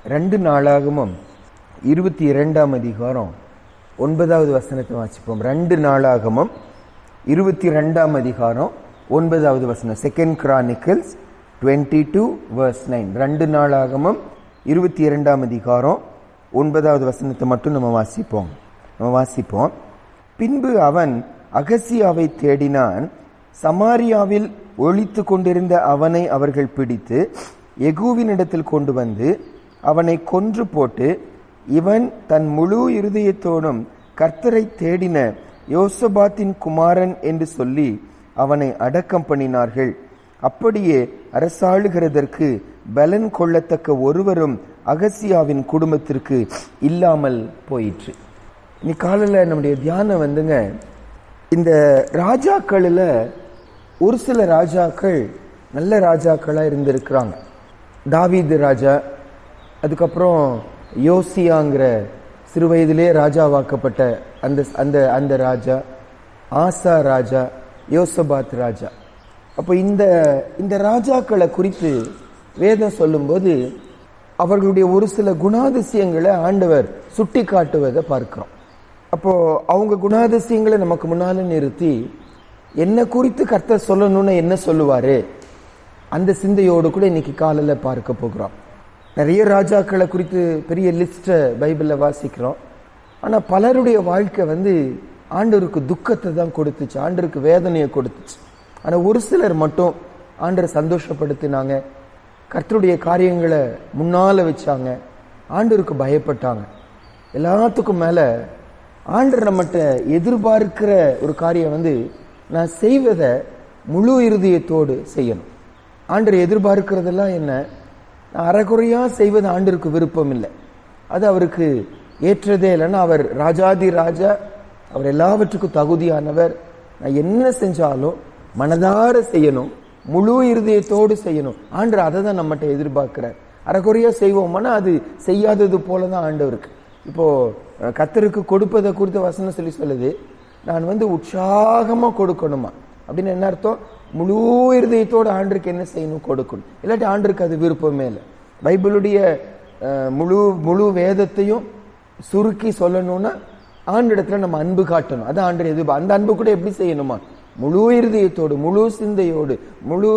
2 நாளாகமம் 22ஆம் அதிகாரம் 9வது வசனத்தை வாசிப்போம். 2 நாளாகமம் 22ஆம் அதிகாரம் 9வது வசனம். 2 Chronicles 22:9. 2 நாளாகமம் 22ஆம் அதிகாரம் 9வது வசனத்தை மட்டும் நம்ம வாசிப்போம். பின்பு அவன் அகசியாவை தேடினான். சமாரியாவில் ஒளித்து கொண்டிருந்த அவனை அவர்கள் பிடித்து யெகூவினிடத்தில் கொண்டு வந்து அவனை கொன்று போட்டு, இவன் தன் முழு இருதயத்தோடும் கர்த்தரை தேடின யோசபாத்தின் குமாரன் என்று சொல்லி அவனை அடக்கம் பண்ணினார்கள். அப்படியே அரசாளுகிறதற்கு பலன் கொள்ளத்தக்க ஒருவரும் அகசியாவின் குடும்பத்திற்கு இல்லாமல் போயிற்று. இன்னைக்கு காலையில் நம்முடைய தியானம் இந்த ராஜாக்களில் ஒரு சில ராஜாக்கள் நல்ல ராஜாக்களா இருந்திருக்கிறாங்க. தாவீது ராஜா, அதுக்கப்புறம் யோசியாங்கிற சிறு வயதிலே ராஜாவாக்கப்பட்ட அந்த ராஜா, ஆசா ராஜா, யோசபாத் ராஜா. அப்போ இந்த ராஜாக்களை குறித்து வேதம் சொல்லும்போது அவர்களுடைய ஒரு சில குணாதிசயங்களை ஆண்டவர் சுட்டி காட்டுவதை பார்க்கிறோம். அப்போ அவங்க குணாதிசயங்களை நமக்கு முன்னால நிறுத்தி என்ன குறித்து கர்த்தர் சொல்லணும்னு என்ன சொல்லுவாரு, அந்த சிந்தையோடு கூட இன்னைக்கு காலையில் பார்க்க போகிறோம். நிறைய ராஜாக்களை குறித்து பெரிய லிஸ்ட பைபிள்ல வாசிக்கிறோம். ஆனா பலருடைய வாழ்க்கை ஆண்டவருக்கு துக்கத்தை தான் கொடுத்துச்சு, ஆண்டவருக்கு வேதனையை கொடுத்துச்சு. ஆனா ஒரு சிலர் மட்டும் ஆண்டரை சந்தோஷப்படுத்தினாங்க, கர்த்தருடைய காரியங்களை முன்னால வச்சாங்க, ஆண்டவருக்கு பயப்பட்டாங்க. எல்லாத்துக்கும் மேல ஆண்டர் நம்மகிட்ட எதிர்பார்க்கிற ஒரு காரியம் நான் செய்வதை முழு இருதயத்தோடு செய்யணும். ஆண்டர் எதிர்பார்க்கிறதெல்லாம் என்ன, நான் அறகுறையா செய்வது ஆண்டருக்கு விருப்பம் இல்லை, அது அவருக்கு ஏற்றதே இல்லைன்னா அவர் ராஜாதி ராஜா, அவர் எல்லாவற்றுக்கும் தகுதியானவர். நான் என்ன செஞ்சாலும் மனதார செய்யணும், முழு இருதயத்தோடு செய்யணும். ஆண்டர் அதை தான் நம்மகிட்ட எதிர்பார்க்கிறார். அறகுறையா செய்வோம்னா அது செய்யாதது போலதான் ஆண்டவருக்கு. இப்போ கர்த்தருக்கு கொடுப்பதை குறித்த வசனம் சொல்லுது, நான் உற்சாகமா கொடுக்கணுமா அப்படின்னு என்ன அர்த்தம்? முழு இருதயத்தோடு ஆண்டருக்கு என்ன செய்யணும், கொடுக்கணும். இல்லாட்டி ஆண்டருக்கு அது விருப்பமே இல்லை. பைபிளுடைய முழு வேதத்தையும் சுருக்கி சொல்லணும்னா ஆண்டிடத்துல நம்ம அன்பு காட்டணும். அது ஆண்டு எதிர்ப்பு. அந்த அன்பு கூட எப்படி செய்யணுமா? முழு இருதயத்தோடு, முழு சிந்தையோடு, முழு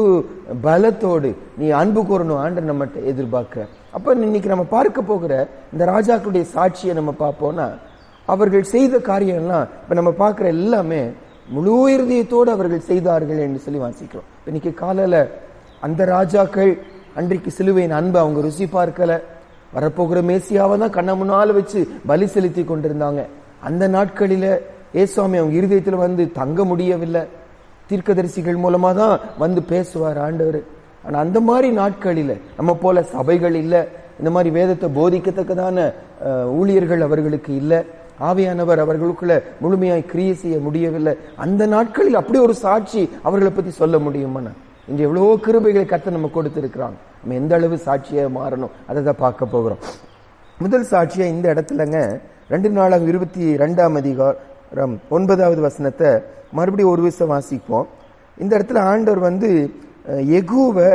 பலத்தோடு நீ அன்பு கூறணும். ஆண்டு நம்மகிட்ட எதிர்பார்க்கிற. அப்ப இன்னைக்கு நம்ம பார்க்க போகிற இந்த ராஜாக்களுடைய சாட்சியை நம்ம பார்ப்போம்னா அவர்கள் செய்த காரியம்லாம் இப்ப நம்ம பார்க்கிற எல்லாமே முழு இருதயத்தோடு அவர்கள் செய்தார்கள் என்று சொல்லி வாசிக்கிறோம். இன்னைக்கு காலையில அந்த ராஜாக்கள் அன்றைக்கு சிலுவையின் அன்பை அவங்க ருசி பார்க்கல, வரப்போகிற மேசியாவை தான் கண்ண முன்னால வச்சு பலி செலுத்தி கொண்டிருந்தாங்க. அந்த நாட்களில ஏசுவாமி அவங்க இருதயத்துல தங்க முடியவில்லை. தீர்க்கதரிசிகள் மூலமா தான் பேசுவார் ஆண்டவர். ஆனா அந்த மாதிரி நாட்களில நம்ம போல சபைகள் இல்ல, இந்த மாதிரி வேதத்தை போதிக்கத்தக்கதான ஊழியர்கள் அவர்களுக்கு இல்ல, ஆவியானவர் அவர்களுக்குள்ள முழுமையாய் கிரியை செய்ய முடியவில்லை. அந்த நாட்களில் அப்படி ஒரு சாட்சி அவர்களை பத்தி சொல்ல முடியுமா? இன்று எவ்வளவோ கிருபைகளை கர்த்தர் நம்ம கொடுத்திருக்கிறாங்க. நம்ம எந்த அளவு சாட்சியா மாறணும் அதை தான் பார்க்க போகிறோம். முதல் சாட்சியா இந்த இடத்துலங்க 2 நாளாக 22ஆம் அதிகாரம் 9வது வசனத்தை மறுபடியும் ஒரு விஷயம் வாசிப்போம். இந்த இடத்துல ஆண்டவர் யெகூவை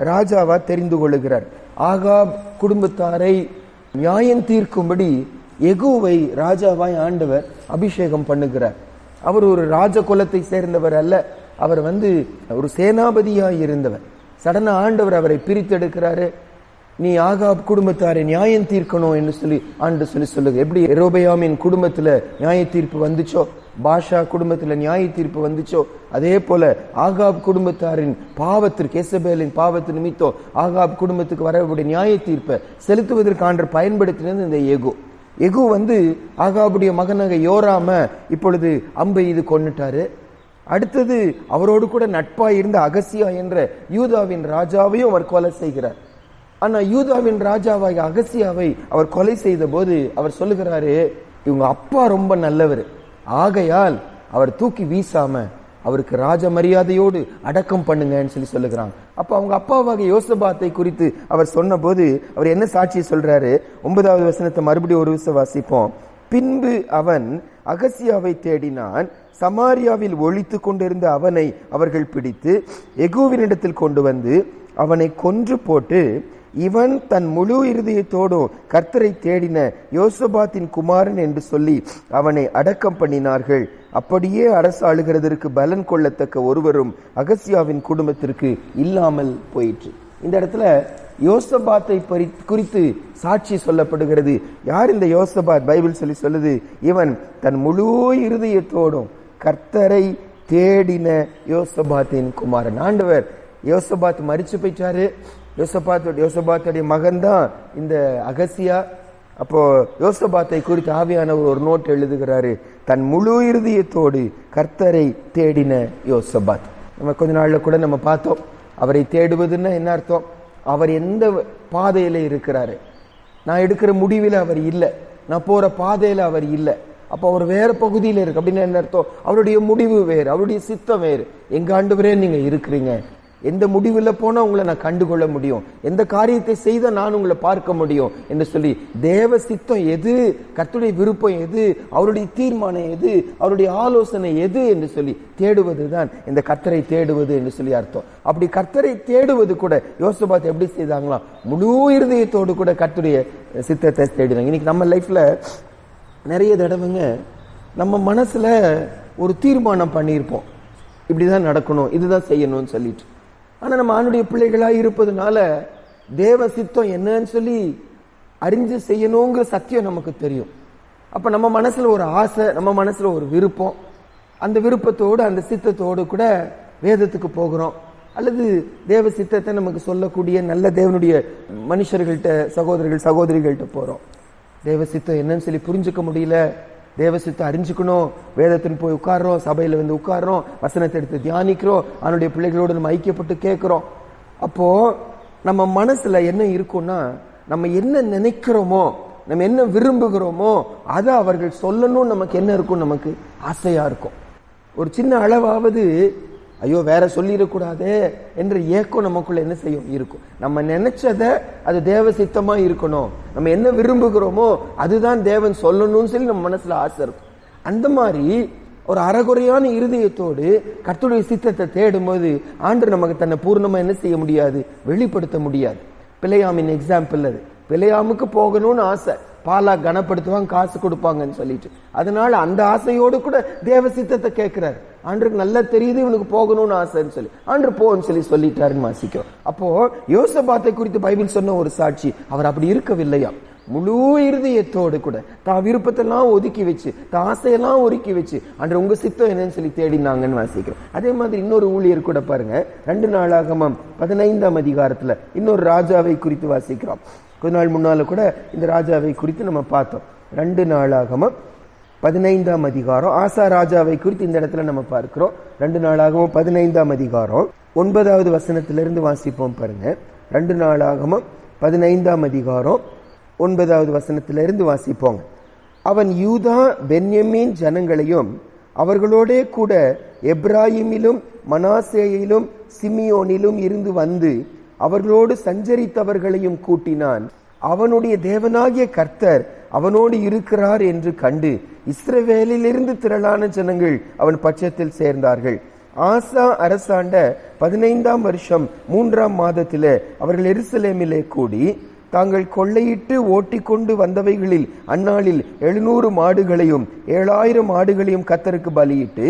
ராஜாவா தெரிந்து கொள்ளுகிறார். ஆகாப் குடும்பத்தாரை நியாயம் தீர்க்கும்படி யெகூவை ராஜாவாய் ஆண்டவர் அபிஷேகம் பண்ணுகிறார். அவர் ஒரு ராஜ குலத்தை சேர்ந்தவர் அல்ல, அவர் ஒரு சேனாபதியாய் இருந்தவர். சடனா ஆண்டவர் அவரை பிரித்தெடுக்கிறாரு. நீ ஆகாப் குடும்பத்தாரை நியாயம் தீர்க்கணும் என்று சொல்லி ஆண்டு சொல்லுங்க. எப்படி யெரொபெயாமின் குடும்பத்துல நியாய தீர்ப்பு வந்துச்சோ, பாஷா குடும்பத்துல நியாய தீர்ப்பு வந்துச்சோ, அதே போல ஆகாப் குடும்பத்தாரின் பாவத்திற்கு, எசபேலின் பாவத்து நிமித்தம் ஆகாப் குடும்பத்துக்கு வரக்கூடிய நியாய தீர்ப்பை செலுத்துவதற்கு ஆண்டவர் பயன்படுத்தினது இந்த யெகூ ஆகாபுடைய மகனாக யோராம இப்பொழுது அம்பை இது கொன்னுட்டாரு. அடுத்தது அவரோடு கூட நட்பாய் இருந்த அகசியா என்ற யூதாவின் ராஜாவையும் அவர் கொலை செய்கிறார். ஆனா யூதாவின் ராஜாவாக அகசியாவை அவர் கொலை செய்த போது அவர் சொல்லுகிறாரு, இவங்க அப்பா ரொம்ப நல்லவர், ஆகையால் அவர் தூக்கி வீசாம அவருக்கு ராஜ மரியாதையோடு அடக்கம் பண்ணுங்கன்னு சொல்லுகிறாங்க. அப்ப அவங்க அப்பாவாக யோசபாத்தை குறித்து அவர் சொன்ன போது அவர் என்ன சாட்சியை சொல்றாரு? 9வது வசனத்தை மறுபடியும் ஒரு விஷயம் வாசிப்போம். பின்பு அவன் அகசியாவை தேடினான், சமாரியாவில் ஒளித்து கொண்டிருந்த அவனை அவர்கள் பிடித்து யெகூவினிடத்தில் கொண்டு வந்து அவனை கொன்று போட்டு, இவன் தன் முழு இருதயத்தோடும் கர்த்தரை தேடின யோசபாத்தின் குமாரன் என்று சொல்லி அவனை அடக்கம் பண்ணினார்கள். அப்படியே அரசு ஆளுகிறதற்கு பலன் கொள்ளத்தக்க ஒருவரும் அகசியாவின் குடும்பத்திற்கு இல்லாமல் போயிற்று. இந்த இடத்துல யோசபாத்தை குறித்து சாட்சி சொல்லப்படுகிறது. யார் இந்த யோசபாத்? பைபிள் சொல்லுது, இவன் தன் முழு இருதயத்தோடும் கர்த்தரை தேடின யோசபாத்தின் குமாரன். ஆண்டவர் யோசபாத் மரிச்சு போயிட்டாரு. யோசபாத்துடைய மகன் தான் இந்த அகசியா. அப்போ யோசபாத்தை குறித்து ஆவியானவர் ஒரு நோட் எழுதுகிறாரு, தன் முழு இருதயத்தோடு கர்த்தரை தேடின யோசபாத். நம்ம கொஞ்ச நாள்ல கூட நம்ம பார்த்தோம், அவரை தேடுவதுன்னா என்ன அர்த்தம்? அவர் எந்த பாதையில இருக்கிறாரு, நான் எடுக்கிற முடிவில் அவர் இல்லை, நான் போற பாதையில அவர் இல்லை, அப்ப அவர் வேற பகுதியில் இருக்கு அப்படின்னு என்ன அர்த்தம்? அவருடைய முடிவு வேறு, அவருடைய சித்தம் வேறு. எங்க ஆண்டவரே நீங்க இருக்கிறீங்க, எந்த முடிவுல போனா உங்களை நான் கண்டுகொள்ள முடியும், எந்த காரியத்தை செய்த நான் உங்களை பார்க்க முடியும் என்று சொல்லி தேவ சித்தம் எது, கர்த்தருடைய விருப்பம் எது, அவருடைய தீர்மானம் எது, அவருடைய ஆலோசனை எது என்று சொல்லி தேடுவதுதான் இந்த கர்த்தரை தேடுவது என்று சொல்லி அர்த்தம். அப்படி கர்த்தரை தேடுவது கூட யோசபாத் எப்படி செய்தாங்களாம்? முழு இருதயத்தோடு கூட கர்த்தருடைய சித்தத்தை தேடினாங்க. இன்னைக்கு நம்ம லைஃப்ல நிறைய தடவைங்க நம்ம மனசுல ஒரு தீர்மானம் பண்ணியிருப்போம், இப்படிதான் நடக்கணும், இதுதான் செய்யணும்னு சொல்லிட்டு. ஆனா நம்ம ஆணுடைய பிள்ளைகளா இருப்பதுனால தேவ சித்தம் என்னன்னு சொல்லி அறிஞ்சு செய்யணுங்கிற சத்தியம் நமக்கு தெரியும். அப்ப நம்ம மனசுல ஒரு ஆசை, நம்ம மனசுல ஒரு விருப்பம், அந்த விருப்பத்தோடு அந்த சித்தத்தோடு கூட வேதத்துக்கு போகிறோம், அல்லது தேவ சித்தத்தை நமக்கு சொல்லக்கூடிய நல்ல தேவனுடைய மனுஷர்கள்ட்ட, சகோதரர்கள் சகோதரிகள்கிட்ட போறோம். தேவ சித்தம் என்னன்னு சொல்லி புரிஞ்சுக்க முடியல, தேவ சித்தம் அறிஞ்சுக்கணும், வேதத்தின் போய் உட்கார்றோம், சபையில வந்து உட்கார்றோம், வசனத்தை எடுத்து தியானிக்கிறோம், அவனுடைய பிள்ளைகளோடு நம்ம ஐக்கியப்பட்டு கேட்கிறோம். அப்போ நம்ம மனசுல என்ன இருக்கும்னா, நம்ம என்ன நினைக்கிறோமோ, நம்ம என்ன விரும்புகிறோமோ அதை அவர்கள் சொல்லணும். நமக்கு என்ன இருக்கும்? நமக்கு ஆசையா இருக்கும். ஒரு சின்ன அளவாவது ஐயோ வேற சொல்லிடக்கூடாதே என்ற ஏக்கம் நமக்குள்ள என்ன செய்யும்? இருக்கும். நம்ம நினைச்சத அது தேவ சித்தமா இருக்கணும், நம்ம என்ன விரும்புகிறோமோ அதுதான் தேவன் சொல்லணும்னு சொல்லி நம்ம மனசுல ஆசை இருக்கும். அந்த மாதிரி ஒரு அறகுறையான இருதயத்தோடு கர்த்தருடைய சித்தத்தை தேடும் போது ஆண்டவர் நமக்கு தன்னை பூர்ணமா என்ன செய்ய முடியாது? வெளிப்படுத்த முடியாது. பிழையாமின் எக்ஸாம்பிள் அது. பிழையாமுக்கு போகணும்னு ஆசை, பாலா கனப்படுத்துவாங்க, காசு கொடுப்பாங்கன்னு சொல்லிட்டு, அதனால அந்த ஆசையோடு கூட தேவ சித்தத்தை கேட்கிறாரு. ஆண்டருக்கு நல்லா தெரியுது இவனுக்கு போகணும்னு ஆசைன்னு சொல்லி ஆண்டர் போன்னு சொல்லிட்டாருன்னு வாசிக்கிறோம். அப்போ யோசபாத்தை குறித்து பைபிள் சொன்ன ஒரு சாட்சி, அவர் அப்படி இருக்கவில்லையா? முழு இருதயத்தோடு கூட தான் விருப்பத்தெல்லாம் ஒதுக்கி வச்சு, தான் ஆசையெல்லாம் ஒதுக்கி வச்சு ஆண்டர் உங்க சித்தம் என்னன்னு சொல்லி தேடினாங்கன்னு வாசிக்கிறோம். அதே மாதிரி இன்னொரு ஊழியர் கூட பாருங்க, 2 நாளாகமம் 15ஆம் அதிகாரத்துல இன்னொரு ராஜாவை குறித்து வாசிக்கிறோம். கொஞ்ச நாள் முன்னால கூட இந்த ராஜாவை குறித்து நம்ம பார்த்தோம். 2 நாளாகமம் 15ஆம் அதிகாரம் ஆசா ராஜாவை குறித்து இந்த இடத்துல நம்ம பார்க்கிறோம். 2 நாளாகமம் 15ஆம் அதிகாரம் 9வது வசனத்திலிருந்து வாசிப்போம் பாருங்க. 2 நாளாகமம் 15ஆம் அதிகாரம் 9வது வசனத்திலிருந்து வாசிப்போங்க. அவன் யூதா பென்யமீன் ஜனங்களையும் அவர்களோடே கூட எப்ராயிமிலும் மனாசேயிலும் சிமியோனிலும் இருந்து வந்து அவர்களோடு சஞ்சரித்தவர்களையும் கூட்டினான். அவனுடைய தேவனாகிய கர்த்தர் அவனோடு இருக்கிறார் என்று கண்டு இஸ்ரவேலிலிருந்து திரளான ஜனங்கள் அவன் பட்சத்தில் சேர்ந்தார்கள். ஆசா அரசாண்ட 15ஆம் வருஷம் 3ஆம் மாதத்திலே அவர்கள் எருசலேமிலே கூடி தாங்கள் கொள்ளையிட்டு ஓட்டிக்கொண்டு வந்தவைகளில் அந்நாளில் 700 மாடுகளையும் 7000 ஆடுகளையும் கர்த்தருக்கு பலியிட்டு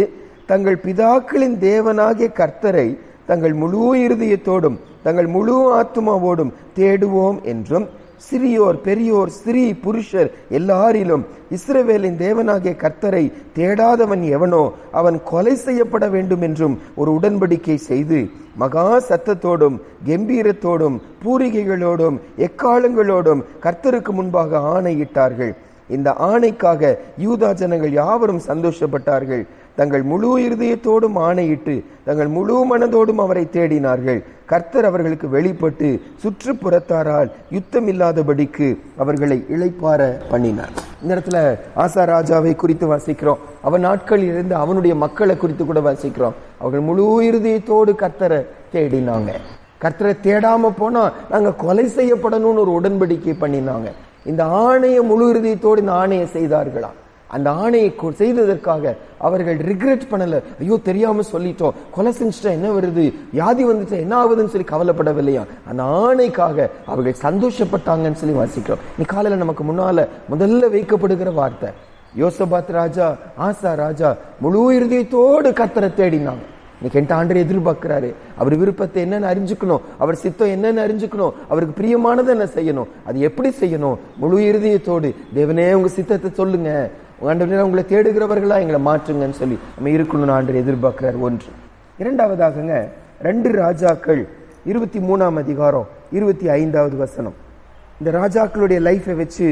தங்கள் பிதாக்களின் தேவனாகிய கர்த்தரை தங்கள் முழு இருதயத்தோடும் தங்கள் முழு ஆத்துமாவோடும் தேடுவோம் என்றும், சிறியோர் பெரியோர் ஸ்திரீ புருஷர் எல்லாரிலும் இஸ்ரவேலின் தேவனாகிய கர்த்தரை தேடாதவன் எவனோ அவன் கொலை செய்யப்பட வேண்டும் என்றும் ஒரு உடன்படிக்கை செய்து மகா சத்தத்தோடும் கம்பீரத்தோடும் பூரிகைகளோடும் எக்காலங்களோடும் கர்த்தருக்கு முன்பாக ஆணையிட்டார்கள். இந்த ஆணைக்காக யூதா ஜனங்கள் யாவரும் சந்தோஷப்பட்டார்கள். தங்கள் முழு இருதயத்தோடும் ஆணையிட்டு தங்கள் முழு மனதோடும் அவரை தேடினார்கள். கர்த்தர் அவர்களுக்கு வெளிப்பட்டு சுற்றுப்புறத்தாரால் யுத்தம் இல்லாதபடிக்கு அவர்களை இளைப்பாற பண்ணினார். இந்த இடத்துல ஆசா ராஜாவை குறித்து வாசிக்கிறோம். அவன் நாட்களில் இருந்து அவனுடைய மக்களை குறித்து கூட வாசிக்கிறோம். அவர்கள் முழு இருதயத்தோடு கர்த்தரை தேடினாங்க. கர்த்தரை தேடாம போனா நாங்க கொலை செய்யப்படணும்னு ஒரு உடன்படிக்கை பண்ணினாங்க. இந்த ஆணைய முழு இருதயத்தோடு இந்த ஆணையை செய்தார்களாம். அந்த ஆணையை செய்ததற்காக அவர்கள் ரிக்ரெட் பண்ணல. ஐயோ தெரியாம சொல்லிட்டோம், கொலை செஞ்சுட்டா என்ன வருது, வியாதி வந்துட்டா என்ன ஆகுதுன்னு சொல்லி கவலைப்படவில்லையா. அந்த ஆணைக்காக அவர்கள் சந்தோஷப்பட்டாங்கன்னு சொல்லி வாசிக்கிறோம். நீ காலையில நமக்கு முன்னால முதல்ல வைக்கப்படுகிற வார்த்தை, யோசபாத் ராஜா, ஆசா ராஜா முழு இருதயத்தோடு கர்த்தரை தேடினாங்க. இன்னைக்கு என்கிட்ட ஆண்டவர் எதிர்பார்க்கிறாரு. அவர் விருப்பத்தை என்னன்னு அறிஞ்சுக்கணும், அவர் சித்தம் என்னன்னு அறிஞ்சுக்கணும், அவருக்கு பிரியமானதை என்ன செய்யணும், அது எப்படி செய்யணும், முழு இருதயத்தோடு தேவனே உங்க சித்தத்தை சொல்லுங்க, ஆண்டவரே உங்களை தேடுகிறவர்களா எங்களை மாற்றுங்கன்னு சொல்லி நம்ம இருக்கணும்னு ஆண்டவர் எதிர்பார்க்கிறார். ஒன்று. இரண்டாவதாகங்க 2 ராஜாக்கள் 23ஆம் அதிகாரம் 25வது வசனம். இந்த ராஜாக்களுடைய லைஃபை வச்சு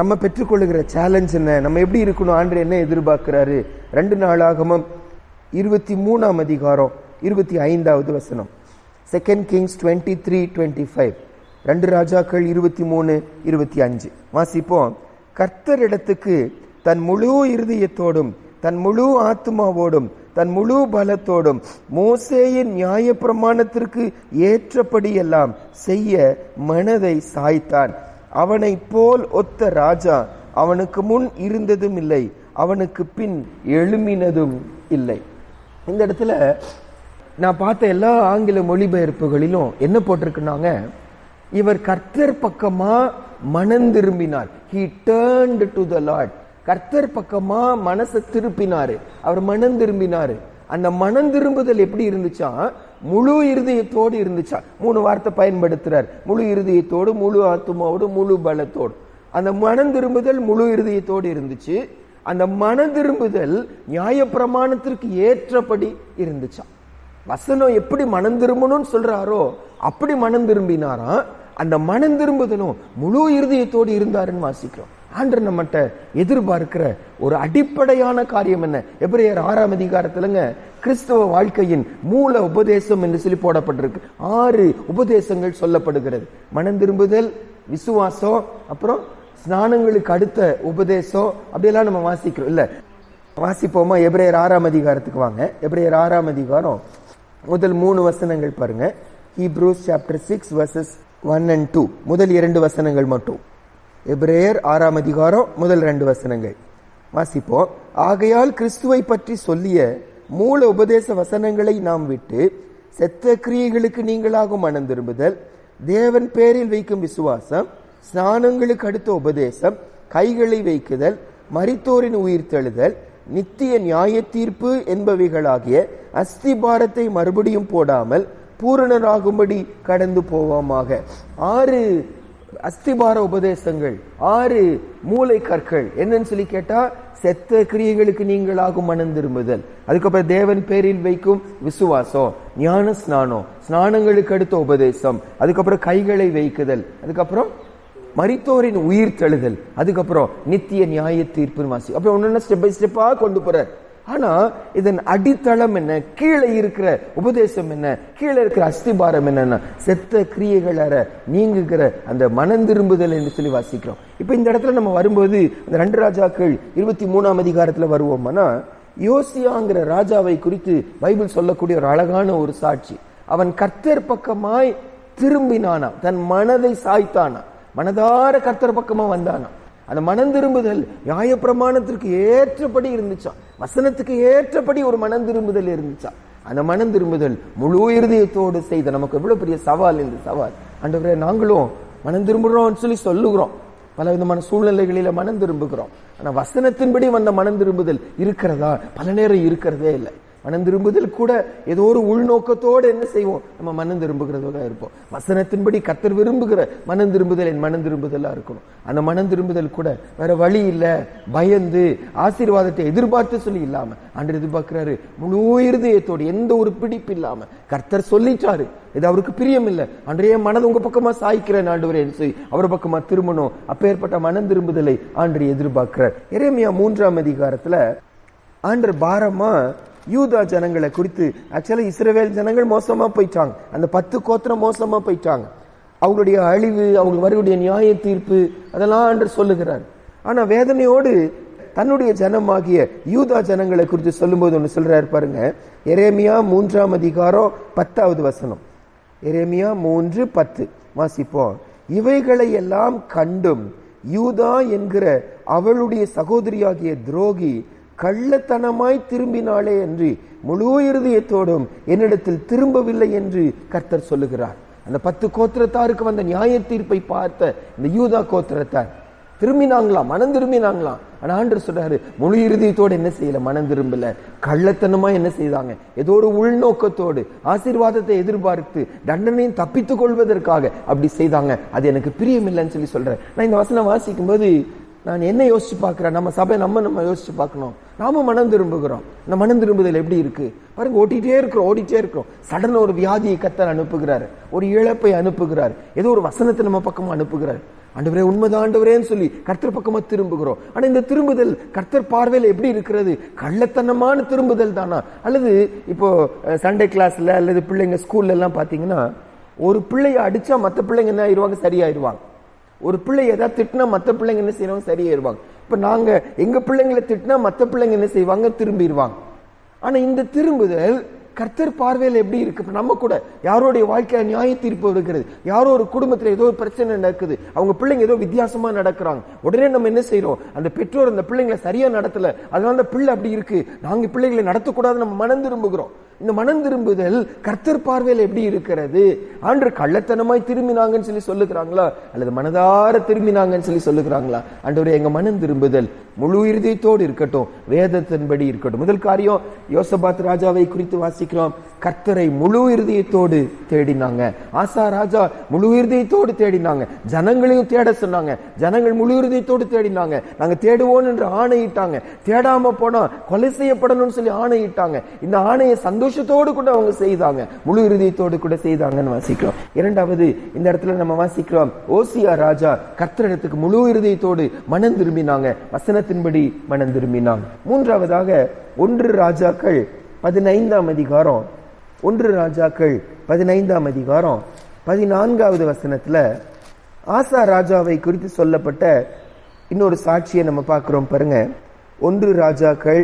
நம்ம பெற்றுக்கொள்ளுகிற சேலஞ்ச் என்ன, நம்ம எப்படி இருக்கணும், ஆண்டவர் என்ன எதிர்பார்க்கிறாரு. 2 நாளாகமம் 23ஆம் அதிகாரம் 25வது வசனம். 2 Kings 23:25. 2 ராஜாக்கள் 23:25 வாசிப்போம். கர்த்தரிடத்துக்கு தன் முழு இருதயத்தோடும் தன் முழு ஆத்துமாவோடும் தன் முழு பலத்தோடும் மோசேயின் நியாய பிரமாணத்திற்கு ஏற்றபடியெல்லாம் செய்ய மனதை சாய்த்தான். அவனை போல் ஒத்த ராஜா அவனுக்கு முன் இருந்ததும் இல்லை, அவனுக்கு பின் எழும்பினதும் இல்லை. இந்த இடத்துல நான் பார்த்த எல்லா ஆங்கில மொழிபெயர்ப்புகளிலும் என்ன போட்டிருக்குனாங்க, இவர் கர்த்தர் பக்கமா மனம் திரும்பினார். He turned to the Lord. கர்த்தர் பக்கமா மனசை திருப்பினாரு, அவர் மனம் திரும்பினாரு. அந்த மனம் திரும்புதல் எப்படி இருந்துச்சா, முழு இருதயத்தோடு இருந்துச்சா. 3 வார்த்தை பயன்படுத்துறார், முழு இருதயத்தோடு, முழு ஆத்துமாவோடு, முழு பலத்தோடு. அந்த மனம் திரும்புதல் முழு இருதயத்தோடு இருந்துச்சு. அந்த மனம் திரும்புதல் நியாய பிரமாணத்திற்கு ஏற்றபடி இருந்துச்சா. வசனம் எப்படி மனம் திரும்பணும்னு சொல்றாரோ அப்படி மனம் திரும்பினாரா. அந்த மனம் திரும்புதலும் முழு இருதயத்தோடு இருந்தாருன்னு வாசிக்கிறோம். ஆண்டவர் நம்மகிட்ட எதிர்பார்க்கிற ஒரு அடிப்படையான காரியம் என்ன? எபிரேயர் 6ஆம் அதிகாரத்துலங்க கிறிஸ்தவ வாழ்க்கையின் மூல உபதேசம் என்று சொல்லி போடப்பட்டிருக்கு. 6 உபதேசங்கள் சொல்லப்படுகிறது. மனம் திரும்புதல், விசுவாசம், அப்புறம் ஸ்நானங்களுக்கு அடுத்த உபதேசம், அப்படியெல்லாம் நம்ம வாசிக்கிறோம் இல்ல. வாசிப்போமா? எபிரேயர் 6ஆம் அதிகாரத்துக்கு வாங்க. எபிரேயர் 6ஆம் அதிகாரம் முதல் 3 வசனங்கள் பாருங்க. Hebrews chapter 6 verses 1 and 2. முதல் 2 வசனங்கள் மட்டும். எபிரேயர் 6ஆம் அதிகாரம் முதல் 2 வசனங்கள் வாசிப்போம். ஆகையால் கிறிஸ்துவை பற்றி சொல்லிய மூல உபதேச வசனங்களை நாம் விட்டு செத்த கிரியைகளுக்கு நீங்களாகும் மனம் திரும்புதல், தேவன் பேரில் வைக்கும் விசுவாசம், ஸ்நானங்களுக்கு அடுத்த உபதேசம், கைகளை வைக்குதல், மரித்தோரின் உயிர்த்தெழுதல், நித்திய நியாய தீர்ப்பு என்பவைகளாகிய அஸ்திபாரத்தை மறுபடியும் போடாமல் பூரணராகும்படி கடந்து போவோமாக. 6 அஸ்திபார உபதேசங்கள், 6 மூளை கற்கள் என்னன்னு சொல்லி கேட்டா, செத்த கிரியைகளுக்கு நீங்களாகும் மனம் திரும்புதல், அதுக்கப்புறம் தேவன் பேரில் வைக்கும் விசுவாசம், ஞான ஸ்நானம், ஸ்நானங்களுக்கு அடுத்த உபதேசம், அதுக்கப்புறம் கைகளை வைக்குதல், அதுக்கப்புறம் மரித்தோரின் உயிர் தெழுதல், அதுக்கப்புறம் நித்திய நியாய தீர்ப்பு வாசி. அப்புறம் ஒன்னு ஸ்டெப் பை ஸ்டெப்பா கொண்டு போற. ஆனா இதன் அடித்தளம் என்ன, கீழே இருக்கிற உபதேசம் என்ன, கீழே இருக்கிற அஸ்திபாரம் என்னன்னா செத்த கிரியைகள் நீங்குகிற அந்த மனம் திரும்புதல் என்று சொல்லி வாசிக்கிறோம். இப்ப இந்த இடத்துல நம்ம வரும்போது இந்த 2 ராஜாக்கள் 23ஆம் அதிகாரத்துல வருவோம்னா, யோசியாங்கிற ராஜாவை குறித்து பைபிள் சொல்லக்கூடிய ஒரு அழகான ஒரு சாட்சி. அவன் கர்த்தர் பக்கமாய் திரும்பினானா, தன் மனதை சாய்த்தானா, மனதார கர்த்தர் பக்கமா வந்தானா. அந்த மனம் திரும்புதல் நியாய பிரமாணத்திற்கு ஏற்றபடி இருந்துச்சா, வசனத்துக்கு ஏற்றபடி ஒரு மனம் திரும்புதல் இருந்துச்சா. அந்த மனம் திரும்புதல் முழு இருதயத்தோடு செய்த நமக்கு எவ்வளவு பெரிய சவால். இந்த சவால், ஆண்டவரே நாங்களும் மனம் திரும்புறோம் சொல்லி சொல்லுகிறோம், பல விதமான சூழ்நிலைகளில மனம் திரும்புகிறோம். ஆனா வசனத்தின்படி வந்த மனம் திரும்புதல் இருக்கிறதா? பல நேரம் இருக்கிறதே இல்லை. மனம் திரும்புதல் கூட ஏதோ ஒரு உள்நோக்கத்தோடு என்ன செய்வோம், நம்ம மனம் திரும்புகிறதா இருப்போம். வசனத்தின்படி கர்த்தர் விரும்புகிற மனம் திரும்புதல் என் மனம் திரும்புதலா இருக்கணும். அந்த மனம் திரும்புதல் கூட வேற வழி இல்ல, பயந்து ஆசீர்வாதத்தை எதிர்பார்த்து சொல்லி இல்லாம ஆண்டவர் எதிர்பார்க்கிறாரு முழு இருதயத்தோடு, எந்த ஒரு பிடிப்பு இல்லாம. கர்த்தர் சொல்லிட்டாரு, இது அவருக்கு பிரியம் இல்ல, அன்றைய மனது உங்க பக்கமா சாய்க்கிறேன் ஆண்டவரே சொல்லி அவர் பக்கமா திரும்பணும். அப்பேற்பட்ட மனம் திரும்புதலை ஆண்டவர் எதிர்பார்க்கிறார். எரேமியா 3ஆம் அதிகாரத்துல ஆண்டவர் பாரமா யூதா ஜனங்களை குறித்து, ஆக்சுவலா இஸ்ரவேல் ஜனங்கள் மோசமா போயிட்டாங்க, அந்த 10 கோத்திரம் மோசமா போயிட்டாங்க, அவங்களுடைய அழிவு, அவங்களுக்கு வரக்கூடிய நியாய தீர்ப்பு, அதெல்லாம் ஆண்டவர் சொல்லுகிறார். ஆனா வேதனையோடு தன்னுடைய ஜனமாகிய யூதா ஜனங்களை குறித்து சொல்லும்போது ஒன்று சொல்றாரு பாருங்க. எரேமியா 3ஆம் அதிகாரம் 10வது வசனம். எரேமியா 3:10 வாசிப்போம். இவைகளை எல்லாம் கண்டும் யூதா என்கிற அவளுடைய சகோதரியாகிய துரோகி கள்ளத்தனமாய் திரும்பினாளே என்று முழு இருதயத்தோடும் என்னிடத்தில் திரும்பவில்லை என்று கர்த்தர் சொல்லுகிறார். அந்த 10 கோத்திரத்தாருக்கு வந்த நியாய தீர்ப்பை பார்த்த இந்த யூதா கோத்திரத்தார் திரும்பினாங்களாம், மனம் திரும்பினாங்களாம். ஆனா ஆண்டவர் சொல்றாரு, முழு இருதயத்தோடு என்ன செய்யல, மனம் திரும்பல, கள்ளத்தனமா என்ன செய்தாங்க, ஏதோ ஒரு உள்நோக்கத்தோடு ஆசீர்வாதத்தை எதிர்பார்த்து தண்டனையும் தப்பித்துக் கொள்வதற்காக அப்படி செய்தாங்க. அது எனக்கு பிரியமில்லைன்னு சொல்லி சொல்றேன். நான் இந்த வசனம் வாசிக்கும் போது நான் என்ன யோசிச்சு பார்க்கிறேன், நம்ம சபை நம்ம யோசிச்சு பார்க்கணும். நாம மனம் திரும்புகிறோம். இந்த மனம் திரும்புதல் எப்படி இருக்கு பாருங்க. ஓடிட்டே இருக்கிறோம். சடன ஒரு வியாதியை கர்த்தர் அனுப்புகிறார், ஒரு இழப்பை அனுப்புகிறார், ஏதோ ஒரு வசனத்தை நம்ம பக்கமா அனுப்புகிறார். ஆண்டவரே உண்மைதான் ஆண்டவரேன்னு சொல்லி கர்த்தர் பக்கமா திரும்புகிறோம். ஆனா இந்த திரும்புதல் கர்த்தர் பார்வையில் எப்படி இருக்கிறது? கள்ளத்தனமான திரும்புதல் தானா? அல்லது இப்போ சண்டே கிளாஸ்ல அல்லது பிள்ளைங்க ஸ்கூல்ல எல்லாம் பாத்தீங்கன்னா, ஒரு பிள்ளைய அடிச்சா மற்ற பிள்ளைங்க என்ன ஆயிடுவாங்க, சரியாயிருவாங்க. ஒரு பிள்ளை ஏதாவது திட்டினா மற்ற பிள்ளைங்க என்ன செய்வாங்க, சரியாயிருவாங்க. இப்ப நாங்க எங்க பிள்ளைங்களை திட்டினா மற்ற பிள்ளைங்க என்ன செய்வாங்க, திரும்பிடுவாங்க. ஆனா இந்த திரும்புதல் கர்த்தர் பார்வையில் எப்படி இருக்கு? நம்ம கூட யாரோடைய வாழ்க்கையில நியாய தீர்ப்பு இருக்கிறது, யாரோ ஒரு குடும்பத்துல ஏதோ ஒரு பிரச்சனை நடக்குது, அவங்க பிள்ளைங்க ஏதோ வித்தியாசமா நடக்கிறாங்க. உடனே நம்ம என்ன செய்யறோம், அந்த பெற்றோர் அந்த பிள்ளைங்களை சரியா நடத்தல, அதனால அந்த பிள்ளை அப்படி இருக்கு, நாங்க பிள்ளைகளை நடத்தக்கூடாது, நம்ம மனம் திரும்புகிறோம். இந்த மனம் திரும்புதல் கர்த்தர் பார்வையில் எப்படி இருக்கிறது? ஆண்டவர் கள்ளத்தனமாய் திரும்பினாங்கன்னு சொல்லி சொல்லுகிறாங்களா, அல்லது மனதார திரும்பினாங்கன்னு சொல்லி சொல்லுகிறாங்களா? ஆண்டவரே எங்க மனம் திரும்புதல் முழு இருதயத்தோடு இருக்கட்டும், வேதத்தின்படி இருக்கட்டும். முதல் காரியம், யோசபாத் ராஜாவை குறித்து வாசிக்கிறோம். கர்த்தரை முழு இருதயத்தோடு தேடினாங்க. ஆசா ராஜா முழு இருதயத்தோடு தேடினாங்க. ஜனங்களையும் தேட சொன்னாங்க. ஜனங்கள் முழு இருதயத்தோடு தேடினாங்க. நாங்க தேடுவோம் என்று ஆணையிட்டாங்க. தேடாம போனா கொலை செய்யப்படணும்னு சொல்லி ஆணையிட்டாங்க. இந்த ஆணையை சந்தோஷத்தோடு கூட அவங்க செய்தாங்க, முழு இருதயத்தோடு கூட செய்தாங்கன்னு வாசிக்கிறோம். இரண்டாவது, இந்த இடத்துல நம்ம வாசிக்கிறோம், ஓசியா ராஜா கர்த்தரிடத்துக்கு முழு இருதயத்தோடு மனம் திரும்பினாங்க, வசனத்தின்படி மனம் திரும்பினாங்க. மூன்றாவதாக, 1 ராஜாக்கள் 15ஆம் அதிகாரம் 1 ராஜாக்கள் 15ஆம் அதிகாரம் 14வது வசனத்துல ஆசா ராஜாவை குறித்து சொல்லப்பட்ட இன்னொரு சாட்சியை நம்ம பார்க்கிறோம் பாருங்க. 1 ராஜாக்கள்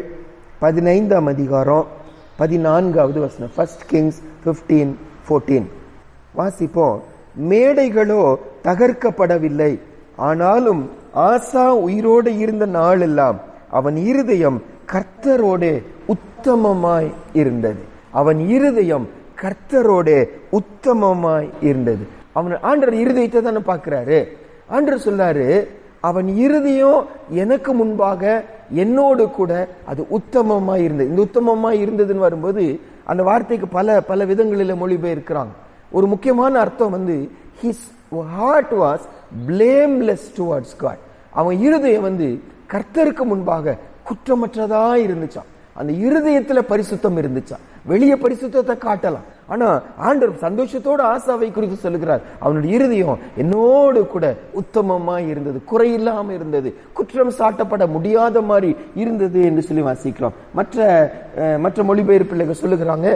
15ஆம் அதிகாரம் 14வது வசனம், 1 Kings 15:14 வாசிப்போம். மேடைகளோ தகர்க்கப்படவில்லை, ஆனாலும் ஆசா உயிரோடு இருந்த நாளெல்லாம் அவன் இருதயம் கர்த்தரோடு உத்தமமாய் இருந்தது. அவன் இருதயம் கர்த்தரோடு உத்தமமாய் இருந்தது. அவன் ஆண்டவர் இருதயத்தை தானே பார்க்கிறாரு. ஆண்டவர் சொல்றாரு, அவன் இருதயம் எனக்கு முன்பாக என்னோடு கூட அது உத்தமமாய் இருந்தது. இந்த உத்தமமாய் இருந்ததுன்னு வரும்போது அந்த வார்த்தைக்கு பல விதங்களில் மொழிபெயர்க்கிறாங்க. ஒரு முக்கியமான அர்த்தம் his heart was blameless towards God. அவன் இருதயம் கர்த்தருக்கு முன்பாக குற்றமற்றதா இருந்துச்சான். அந்த இருதயத்துல பரிசுத்தம் இருந்துச்சா. வெளியே பரிசுத்தத்தை காட்டலாம், ஆனா ஆண்டவர் சந்தோஷத்தோடு ஆசாவை குறித்து சொல்லுகிறார், அவனுடைய இருதயம் என்னோடு கூட உத்தமமா இருந்தது, குறையில்லாம இருந்தது, குற்றம் சாட்டப்பட முடியாத மாதிரி இருந்தது என்று சொல்லி வாசிக்கிறோம். மற்ற மொழிபெயர்ப்பில் சொல்லுகிறாங்க,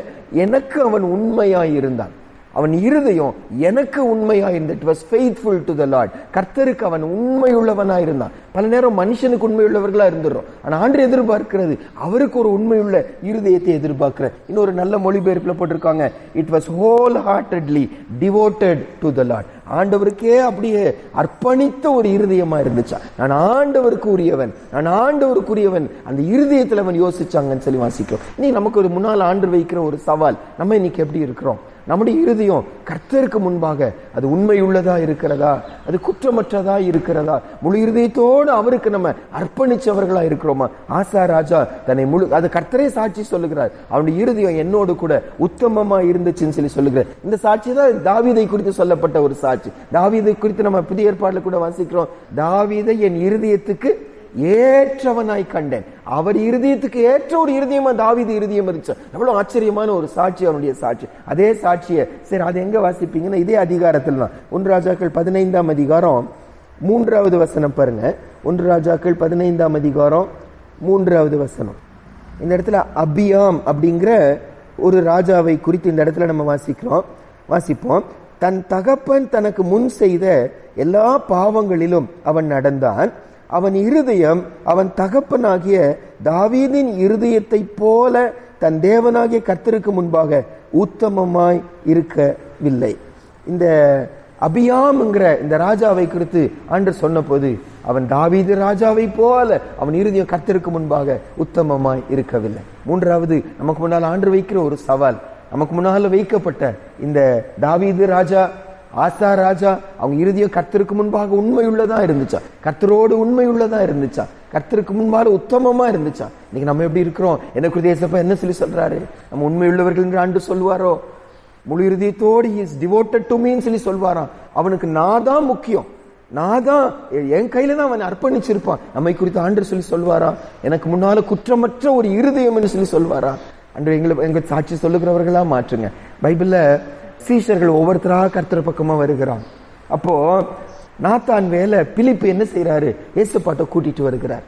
எனக்கு அவன் உண்மையாய் இருந்தான். அவன் இருதயம் எனக்கு உண்மையா இருந்தது. It was faithful to the Lord. கர்த்தருக்கு அவன் உண்மையுள்ளவனா இருந்தான். பல நேரம் மனுஷனுக்கு உண்மையுள்ளவர்களா இருந்துடும், ஆனா ஆண்டு எதிர்பார்க்கிறது அவருக்கு ஒரு உண்மையுள்ள இருதயத்தை எதிர்பார்க்கிற. இன்னொரு நல்ல மொழிபெயர்ப்புல போட்டிருக்காங்க, it was wholeheartedly devoted to the lord. ஆண்டவருக்கே அப்படியே அர்ப்பணித்த ஒரு இருதயமா இருந்துச்சா. நான் ஆண்டவருக்குரியவன் அந்த இருதயத்துல அவன் யோசிச்சாங்கன்னு சொல்லி வாசிக்கிறோம். இன்னைக்கு நமக்கு ஒரு முன்னால் ஆண்டு வைக்கிற ஒரு சவால், நம்ம இன்னைக்கு எப்படி இருக்கிறோம்? நம்முடைய இருதயம் கர்த்தருக்கு முன்பாக அது உண்மையுள்ளதா இருக்கிறதா, அது குற்றமற்றதா இருக்கிறதா, முழு இருதயத்தோடு அவருக்கு நம்ம அர்ப்பணிச்சவர்களா இருக்கிறோமா? ஆசா ராஜா தன்னை அது கர்த்தரே சாட்சி சொல்லுகிறார், அவனுடைய இருதயம் என்னோடு கூட உத்தமமா இருந்துச்சுன்னு சொல்லி சொல்லுகிறார். இந்த சாட்சி தான் தாவீதை குறித்து சொல்லப்பட்ட ஒரு சாட்சி. தாவீதை குறித்து நம்ம புதிய ஏற்பாடுல கூட வாசிக்கிறோம், தாவீதை என் இருதயத்துக்கு ஏற்றவனாய் கண்டேன். அவர் இருதயத்துக்கு ஏற்ற ஒரு இருதயமா தாவீது இருதயம் இருந்துச்சு. எவ்வளவு ஆச்சரியமான ஒரு சாட்சி அவனுடைய சாட்சி. அதே சாட்சியை சரி அது எங்க வாசிப்பீங்கன்னா இதே அதிகாரத்தில் தான் 1 ராஜாக்கள் 15ஆம் அதிகாரம் 3வது வசனம் பாருங்க. 1 ராஜாக்கள் 15ஆம் அதிகாரம் 3வது வசனம். இந்த இடத்துல அபியாம் அப்படிங்கிற ஒரு ராஜாவை குறித்து இந்த இடத்துல நம்ம வாசிப்போம். தன் தகப்பன் தனக்கு முன் செய்த எல்லா பாவங்களிலும் அவன் நடந்தான். அவன் இருதயம் அவன் தகப்பனாகிய தாவீதின் இருதயத்தை போல தன் தேவனாகிய கர்த்தருக்கு முன்பாக உத்தமமாய் இருக்கவில்லை. இந்த அபியாம்ங்கிற இந்த ராஜாவை குறித்து ஆண்டவர் சொன்ன போது, அவன் தாவீது ராஜாவை போல அவன் இருதயம் கர்த்தருக்கு முன்பாக உத்தமமாய் இருக்கவில்லை. மூன்றாவது, நமக்கு முன்னால் ஆண்டவர் வைக்கிற ஒரு சவால், நமக்கு முன்னால் வைக்கப்பட்ட இந்த தாவீது ராஜா, ஆசா ராஜா, அவங்க இருதயம் கர்த்தருக்கு முன்பாக உண்மையுள்ளதா இருந்துச்சா, கர்த்தரோடு உண்மையுள்ளதா இருந்துச்சா, கர்த்தருக்கு முன்பாக உத்தமமா இருந்துச்சா? இன்னைக்கு நம்ம எப்படி இருக்கிறோம்? என்ன குறித்து ஏசப்பா என்ன சொல்லி சொல்றாரு? நம்ம உண்மையுள்ளவர்கள் என்று ஆண்டு சொல்வாரோ? முழு இருதயத்தோடு இஸ் டிவோட்டட் டு மீன்னு சொல்லி சொல்வாராம். அவனுக்கு நான் தான் முக்கியம், நான் தான், என் கையில தான் அவன் அர்ப்பணிச்சிருப்பான். நம்மை குறித்து ஆண்டவர் சொல்லி சொல்வாரா? எனக்கு முன்னால குற்றமற்ற ஒரு இருதயம் என்று சொல்லி சொல்வாரா? அன்று எங்க சாட்சி சொல்லுகிறவர்களா மாற்றுங்க. பைபிள்ல சீஷர்கள் ஒவ்வொருத்தராக கர்த்தர் பக்கமா வருகிறான். அப்போ நாத்தான் வேலை பிலிப்பு என்ன செய்யறாரு? ஏசப்பாட்ட கூட்டிட்டு வருகிறார்.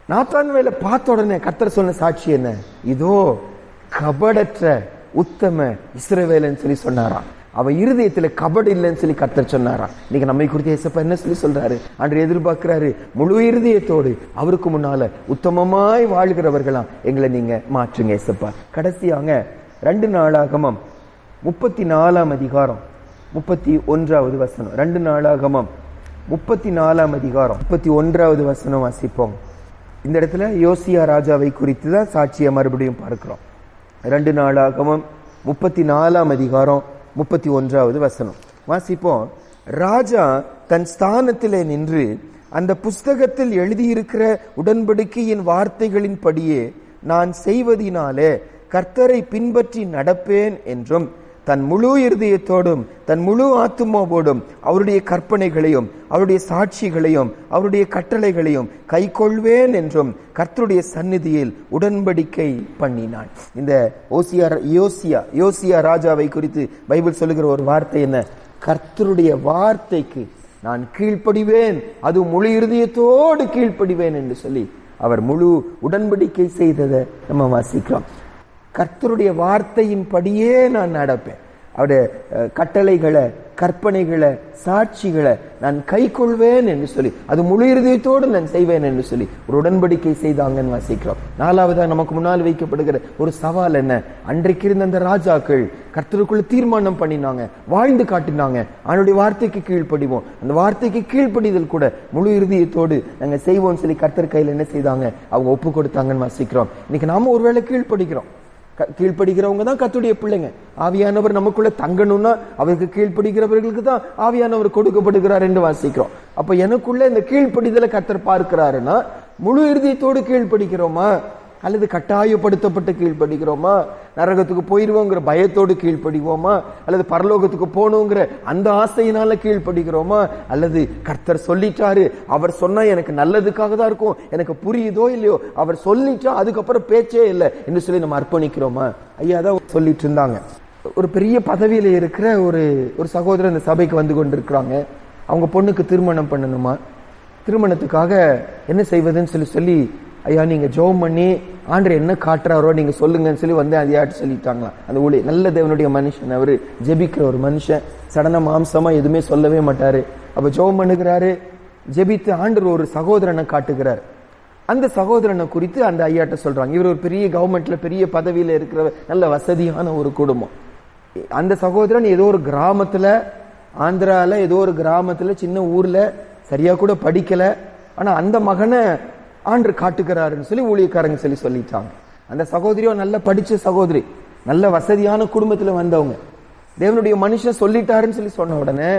நாத்தான் வேலை பார்த்த உடனே கர்த்தர் சொன்ன சாட்சி என்ன? இதோ கபடற்ற உத்தம இஸ்ரவேலன்னு சொல்லி சொன்னாராம். அவன் இருதயத்துல கபடு இல்லைன்னு சொல்லி கர்த்தர் சொன்னாராம். இன்னைக்கு நம்மை குறித்து ஏசப்பா என்ன சொல்லி சொல்றாரு? அன்று எதிர்பார்க்கிறாரு, முழு இருதயத்தோடு அவருக்கு முன்னால உத்தமமாய் வாழ்கிறவர்களாம் எங்களை நீங்க மாற்றுங்க ஏசப்பா. கடைசியாக 2 நாளாகமம் 34ஆம் அதிகாரம் 31வது வசனம். 2 நாளாகமம் 34ஆம் அதிகாரம் 31வது வசனம் வாசிப்போம். இந்த இடத்துல யோசியா ராஜாவை குறித்து தான் சாட்சியை மறுபடியும் பார்க்கிறோம். 2 நாளாகமம் 34ஆம் அதிகாரம் 31வது வசனம் வாசிப்போம். ராஜா தன் ஸ்தானத்திலே நின்று அந்த புஸ்தகத்தில் எழுதியிருக்கிற உடன்படிக்கையின் வார்த்தைகளின் படியே நான் செய்வதினாலே கர்த்தரை பின்பற்றி நடப்பேன் என்றும், தன் முழு இருதயத்தோடும் தன் முழு ஆத்துமாவோடும் அவருடைய கற்பனைகளையும் அவருடைய சாட்சிகளையும் அவருடைய கட்டளைகளையும் கைக்கொள்வேன் என்றும் கர்த்தருடைய சந்நிதியில் உடன்படிக்கை பண்ணினான். இந்த யோசியா ராஜாவை குறித்து பைபிள் சொல்லுகிற ஒரு வார்த்தை என்ன? கர்த்தருடைய வார்த்தைக்கு நான் கீழ்ப்படிவேன், அது முழு இருதயத்தோடு கீழ்ப்படிவேன் என்று சொல்லி அவர் முழு உடன்படிக்கை செய்ததை நம்ம வாசிக்கிறோம். கர்த்தருடைய வார்த்தையின் படியே நான் நடப்பேன், அவருடைய கட்டளைகளை கற்பனைகளை சாட்சிகளை நான் கை கொள்வேன் என்று சொல்லி, அது முழு இருதயத்தோடு நான் செய்வேன் என்று சொல்லி ஒரு உடன்படிக்கை செய்தாங்கன்னு வாசிக்கிறோம். 4வதா நமக்கு முன்னால் வைக்கப்படுகிற ஒரு சவால் என்ன? அன்றைக்கு இருந்த அந்த ராஜாக்கள் கர்த்தருக்குள்ள தீர்மானம் பண்ணினாங்க, வாழ்ந்து காட்டினாங்க, அவனுடைய வார்த்தைக்கு கீழ்ப்படிவோம். அந்த வார்த்தைக்கு கீழ்ப்படிதல் கூட முழு இருதயத்தோடு நாங்க செய்வோம் சொல்லி கர்த்தர் கையில் என்ன செய்தாங்க? அவங்க ஒப்பு கொடுத்தாங்கன்னு வாசிக்கிறோம். இன்னைக்கு நாம ஒருவேளை கீழ்ப்படுகிறோம். கீழ்ப்படுகிறவங்க தான் கர்த்தருடைய பிள்ளைங்க. ஆவியானவர் நமக்குள்ள தங்கணும்னா அவருக்கு கீழ்ப்படுகிறவர்களுக்கு தான் ஆவியானவர் கொடுக்கப்படுகிறார் என்று வாசிக்கிறோம். அப்ப எனக்குள்ள இந்த கீழ்ப்படிதலை கர்த்தர் பார்க்கிறாருன்னா முழு இருதயத்தோடு கீழ்ப்படுகிறோமா, அல்லது கட்டாயப்படுத்தப்பட்டு கீழ்ப்படுகிறோமா, நரகத்துக்கு போயிருவோங்கிற பயத்தோடு கீழ்ப்படிவோமா, அல்லது பரலோகத்துக்கு போகணுங்கிற அந்த ஆசையினால கீழ்ப்படுகிறோமா, அல்லது கர்த்தர் சொல்லிட்டாரு, அவர் சொன்னா எனக்கு நல்லதுக்காக தான் இருக்கும், எனக்கு புரியுதோ இல்லையோ, அவர் சொல்லிட்டா அதுக்கப்புறம் பேச்சே இல்லை என்று சொல்லி நம்ம அர்ப்பணிக்கிறோமா? ஐயா தான் சொல்லிட்டு இருந்தாங்க. ஒரு பெரிய பதவியில இருக்கிற ஒரு சகோதரர் இந்த சபைக்கு வந்து கொண்டிருக்கிறாங்க. அவங்க பொண்ணுக்கு திருமணம் பண்ணணுமா, திருமணத்துக்காக என்ன செய்வதுன்னு சொல்லி ஐயா நீங்க ஜெபம் பண்ணி ஆண்டவர் என்ன காட்டுறாரோ நீங்க சொல்லுங்கன்னு சொல்லி வந்து அதையாட்டு சொல்லிட்டாங்களாம். அந்த ஊழிய நல்ல தேவனுடைய மனுஷன், அவரு ஜெபிக்கிற ஒரு மனுஷன், சடன மாம்சமா எதுவுமே சொல்லவே மாட்டாரு. அப்ப ஜெபம் பண்ணுகிறாரு, ஜெபித்து ஆண்டவர் ஒரு சகோதரனை காட்டுகிறார். அந்த சகோதரனை குறித்து அந்த ஐயாட்ட சொல்றாங்க. இவர் ஒரு பெரிய கவர்மெண்ட்ல பெரிய பதவியில இருக்கிற நல்ல வசதியான ஒரு குடும்பம். அந்த சகோதரன் ஏதோ ஒரு கிராமத்துல, ஆந்திரால ஏதோ ஒரு கிராமத்துல சின்ன ஊர்ல சரியா கூட படிக்கல, ஆனா அந்த மகனை ஆண்டு காட்டுகிறாருன்னு சொல்லி ஊழியக்காரங்க சொல்லிட்டாங்க. அந்த சகோதரியோ நல்ல படிச்ச சகோதரி, நல்ல வசதியான குடும்பத்துல வந்தவங்க. தேவனுடைய மனுஷன் சொல்லிட்டாருன்னு சொல்லி சொன்ன உடனே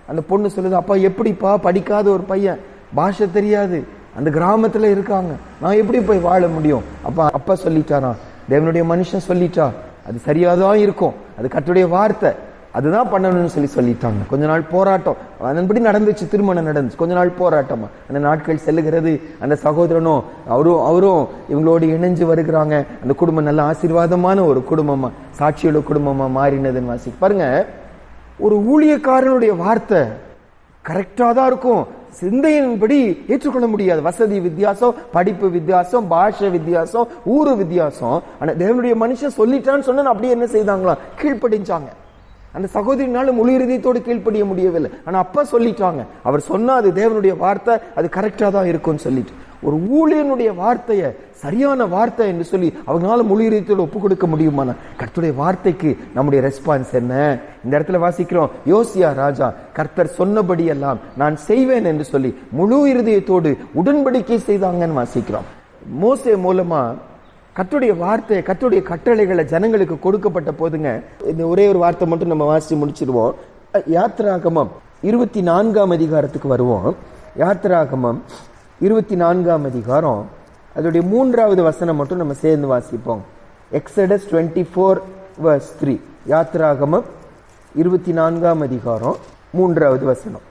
அந்த பொண்ணு சொல்லுது, அப்பா எப்படிப்பா, படிக்காத ஒரு பையன், பாஷை தெரியாது, அந்த கிராமத்துல இருக்காங்க, நான் எப்படி போய் வாழ முடியும்? அப்பா சொல்லிட்டாராம், தேவனுடைய மனுஷன் சொல்லிட்டா அது சரியாதான் இருக்கும், அது கர்த்தருடைய வார்த்தை, அதுதான் பண்ணணும்னு சொல்லிட்டாங்க. கொஞ்ச நாள் போராட்டம், அதன்படி நடந்துச்சு, திருமணம் நடந்துச்சு. கொஞ்ச நாள் போராட்டமா அந்த நாட்கள் செல்லுகிறது. அந்த சகோதரனும் அவரும் இவங்களோடு இணைஞ்சு வருகிறாங்க. அந்த குடும்பம் நல்ல ஆசீர்வாதமான ஒரு குடும்பமா, சாட்சியோட குடும்பமா மாறினதுன்னு வாசி பாருங்க. ஒரு ஊழியக்காரனுடைய வார்த்தை கரெக்டா தான் இருக்கும், சிந்தையின்படி ஏற்றுக்கொள்ள முடியாது. வசதி வித்தியாசம், படிப்பு வித்தியாசம், பாஷை வித்தியாசம், ஊரு வித்தியாசம். ஆனா தேவனுடைய மனுஷன் சொல்லிட்டான்னு சொன்னா அப்படியே என்ன செய்தாங்களா? கீழ்ப்படிஞ்சாங்க. அந்த சகோதரினால முழு இருதயத்தோடு கீழ்ப்படிய முடியவில்லை. ஆனா அப்பா சொல்லிட்டாங்க, அவர் சொன்னா அது தேவனுடைய வார்த்தை, அது கரெக்டா தான் இருக்கும்னு சொல்லிட்டு ஒரு ஊழியனுடைய வார்த்தையை சரியான வார்த்தை என்று சொல்லி அவங்களால முழு இதயத்தோடு ஒப்பு கொடுக்க முடியுமா? கர்த்தருடைய வார்த்தைக்கு நம்முடைய ரெஸ்பான்ஸ் என்ன? இந்த இடத்துல வாசிக்கிறோம், யோசியா ராஜா கர்த்தர் சொன்னபடி எல்லாம் நான் செய்வேன் என்று சொல்லி முழு இருதயத்தோடு உடன்படிக்கை செய்தாங்கன்னு வாசிக்கிறோம். மோசே மூலமா கர்த்தருடைய வார்த்தை, கர்த்தருடைய கட்டளைகளை ஜனங்களுக்கு கொடுக்கப்பட்ட போதுங்க, இந்த ஒரே ஒரு வார்த்தை மட்டும் நம்ம வாசிச்சு முடிச்சிருவோம். யாத்திராகமம் 24ஆம் அதிகாரத்துக்கு வருவோம். யாத்திராகமம் 24ஆம் அதிகாரம் அதோடைய 3வது வசனம் மட்டும் நம்ம சேர்ந்து வாசிப்போம். எக்ஸடஸ் 24:3. யாத்திராகமம் 24ஆம் அதிகாரம் 3வது வசனம்.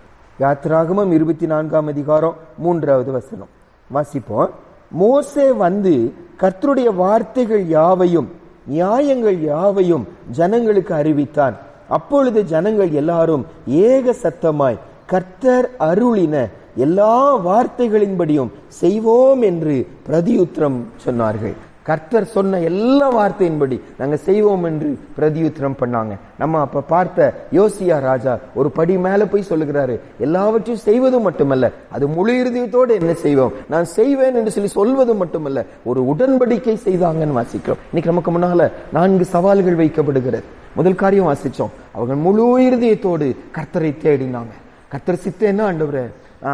யாத்திராகமம் 24ஆம் அதிகாரம் 3வது வசனம் வாசிப்போம். மோசே வந்து கர்த்தருடைய வார்த்தைகள் யாவையும் நியாயங்கள் யாவையும் ஜனங்களுக்கு அறிவித்தான். அப்பொழுது ஜனங்கள் எல்லாரும் ஏக சத்தமாய் கர்த்தர் அருளின எல்லா வார்த்தைகளின்படியும் செய்வோம் என்று பிரதியுத்தரம் சொன்னார்கள். கர்த்தர் சொன்ன எல்லா வார்த்தையின்படி நாங்க செய்வோம் என்று பிரதியுத்தரம் பண்ணாங்க. நம்ம அப்ப பார்த்த யோசியா ராஜா ஒரு படி மேல போய் சொல்லுகிறாரு, எல்லாவற்றையும் செய்வது மட்டுமல்ல, அது முழு இருதயத்தோடு என்ன செய்வோம் நான் செய்வேன் என்று சொல்லி சொல்வது மட்டுமல்ல, ஒரு உடன்படிக்கை செய்தாங்கன்னு வாசிக்கிறோம். இன்னைக்கு நமக்கு முன்னால 4 சவால்கள் வைக்கப்படுகிறது. முதல் காரியம் வாசிச்சோம், அவங்க முழு இருதயத்தோடு கர்த்தரை தேடினாங்க. கர்த்தர் சித்தம் என்ன ஆண்டவரே,